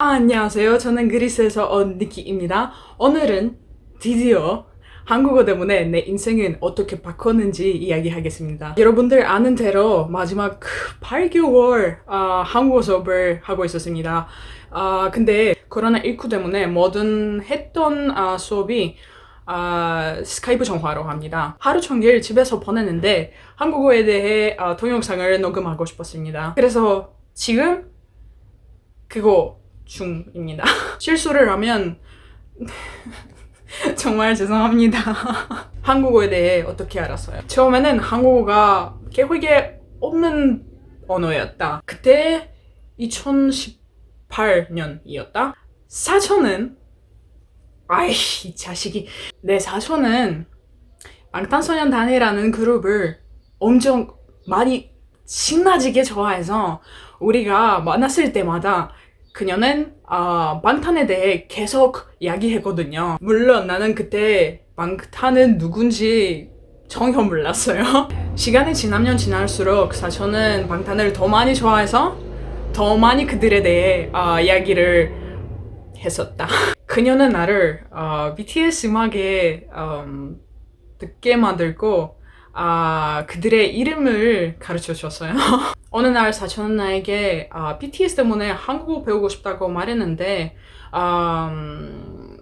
안녕하세요. 저는 그리스에서 온 니키입니다. 오늘은 드디어 한국어 때문에 내 인생은 어떻게 바꿨는지 이야기하겠습니다. 여러분들 아는 대로 마지막 8개월 한국어 수업을 하고 있었습니다. 근데 코로나19 때문에 모든 했던 수업이 스카이프 전화로 합니다. 하루 종일 집에서 보냈는데 한국어에 대해 동영상을 녹음하고 싶었습니다. 그래서 지금 그거 중입니다. 실수를 하면 정말 죄송합니다. 한국어에 대해 어떻게 알았어요? 처음에는 한국어가 계획에 없는 언어였다. 그때 2018년이었다. 사촌은 아이 이 자식이 내 사촌은 방탄소년단이라는 그룹을 엄청 많이 신나지게 좋아해서 우리가 만났을 때마다 그녀는 방탄에 대해 계속 이야기했거든요. 물론 나는 그때 방탄은 누군지 전혀 몰랐어요. 시간이 지나면 지날수록 사촌은 방탄을 더 많이 좋아해서 더 많이 그들에 대해 이야기를 했었다. 그녀는 나를 BTS 음악에 듣게 만들고 그들의 이름을 가르쳐 줬어요. 어느 날 사촌은 나에게 BTS 때문에 한국어 배우고 싶다고 말했는데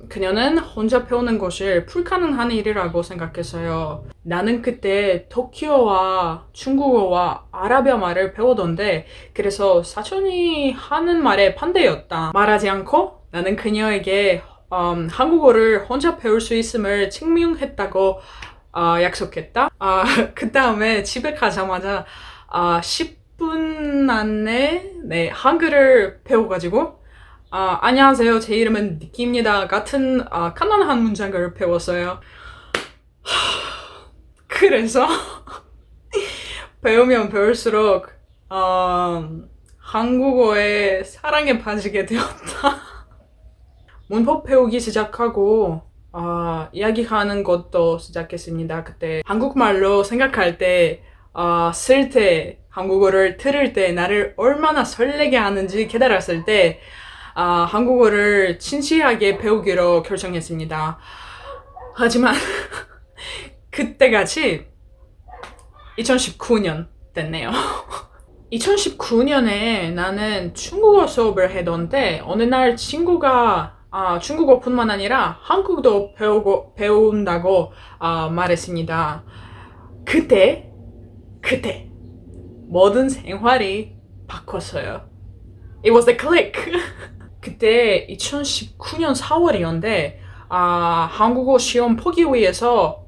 그녀는 혼자 배우는 것이 불가능한 일이라고 생각했어요. 나는 그때 터키어와 중국어와 아라비아 말을 배우던데 그래서 사촌이 하는 말에 반대였다. 말하지 않고 나는 그녀에게 한국어를 혼자 배울 수 있음을 증명했다고 약속했다. 그 다음에 집에 가자마자 10분 안에 한글을 배워가지고 안녕하세요. 제 이름은 니키입니다. 같은 간단한 문장을 배웠어요. 그래서 배우면 배울수록 한국어에 사랑에 빠지게 되었다. 문법 배우기 시작하고 이야기하는 것도 시작했습니다. 그때 한국말로 생각할 때, 쓸 때, 한국어를 들을 때 나를 얼마나 설레게 하는지 깨달았을 때 한국어를 진지하게 배우기로 결정했습니다. 하지만 그때같이 2019년 됐네요. 2019년에 나는 중국어 수업을 해던데 어느 날 친구가 중국어뿐만 아니라 한국어도 배운다고 말했습니다. 그때 모든 생활이 바꿨어요. It was a click. 그때 2019년 4월이었는데 한국어 시험 보기 위해서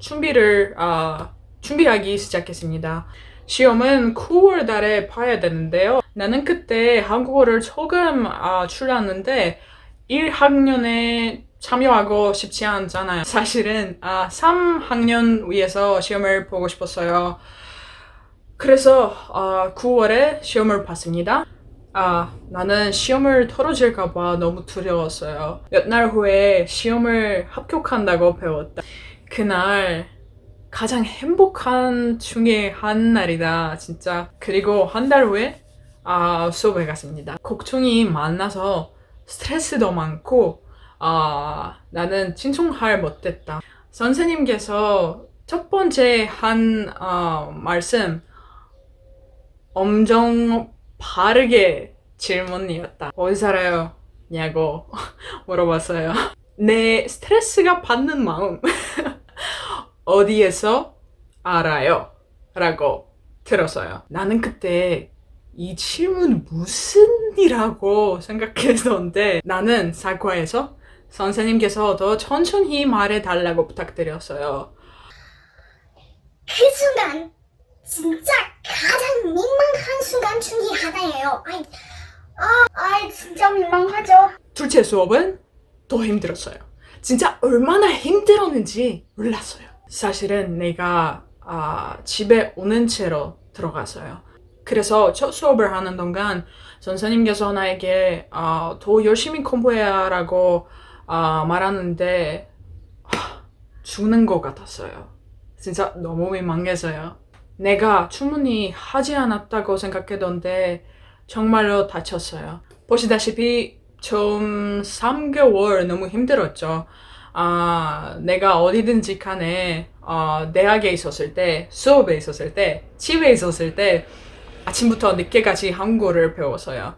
준비하기 시작했습니다. 시험은 9월 달에 봐야 되는데요. 나는 그때 한국어를 조금 줄였는데 1학년에 참여하고 싶지 않잖아요. 사실은 3학년 위해서 시험을 보고 싶었어요. 그래서 9월에 시험을 봤습니다. 나는 시험을 떨어질까봐 너무 두려웠어요. 몇 날 후에 시험을 합격한다고 배웠다. 그날 가장 행복한 중에 한 날이다, 진짜. 그리고 한 달 후에 수업에 갔습니다. 걱정이 많아서 스트레스도 많고 나는 진통할 못했다. 선생님께서 첫 번째 한 말씀 엄청 바르게 질문이었다. 어디 살아요? 냐고 물어봤어요. 내 스트레스가 받는 마음 어디에서 알아요? 라고 들었어요. 나는 그때 이 질문 무슨 이라고 생각했었는데 나는 사과해서 선생님께서 더 천천히 말해달라고 부탁드렸어요. 그 순간 진짜 가장 민망한 순간 중에 하나예요. 진짜 민망하죠. 둘째 수업은 더 힘들었어요. 진짜 얼마나 힘들었는지 몰랐어요. 사실은 내가 집에 오는 채로 들어갔어요. 그래서 첫 수업을 하는 동안 선생님께서 나에게 더 열심히 공부해라고 말하는데 죽는 것 같았어요. 진짜 너무 민망해서요. 내가 충분히 하지 않았다고 생각했던데 정말로 다쳤어요. 보시다시피 좀 3개월 너무 힘들었죠. 내가 어디든지 간에 대학에 있었을 때, 수업에 있었을 때, 집에 있었을 때 아침부터 늦게까지 한국어를 배웠어요.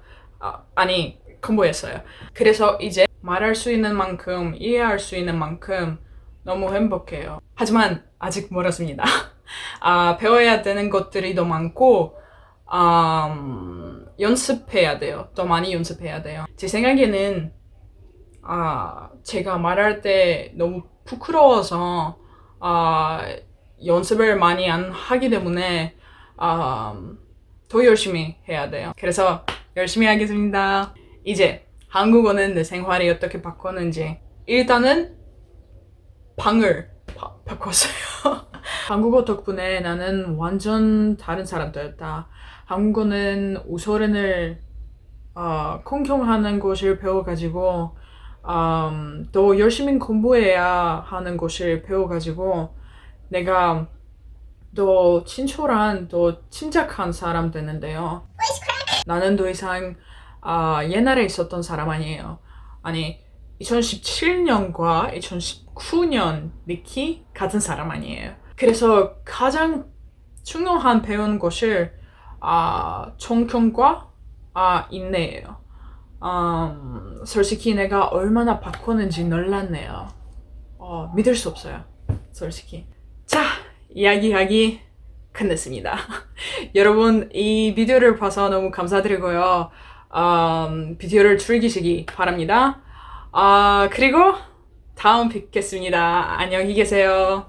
공부했어요. 그래서 이제 말할 수 있는 만큼, 이해할 수 있는 만큼 너무 행복해요. 하지만 아직 멀었습니다. 배워야 되는 것들이 더 많고, 연습해야 돼요. 더 많이 연습해야 돼요. 제 생각에는, 제가 말할 때 너무 부끄러워서, 연습을 많이 안 하기 때문에, 더 열심히 해야 돼요. 그래서 열심히 하겠습니다. 이제 한국어는 내 생활이 어떻게 바꿨는지. 일단은 방을 바꿨어요. 한국어 덕분에 나는 완전 다른 사람 되었다. 한국어는 우소른을 공경하는 것을 배워가지고 더 열심히 공부해야 하는 것을 배워가지고 내가 더 친절한, 더 침착한 사람 되는데요. 나는 더 이상 옛날에 있었던 사람 아니에요. 2017년과 2019년 니키 같은 사람 아니에요. 그래서 가장 중요한 배운 것을 존경과 인내예요. 솔직히 내가 얼마나 바꿨는지 놀랐네요. 믿을 수 없어요. 솔직히. 자, 이야기하기 끝냈습니다. 여러분, 이 비디오를 봐서 너무 감사드리고요. 비디오를 즐기시기 바랍니다. 그리고 다음 뵙겠습니다. 안녕히 계세요.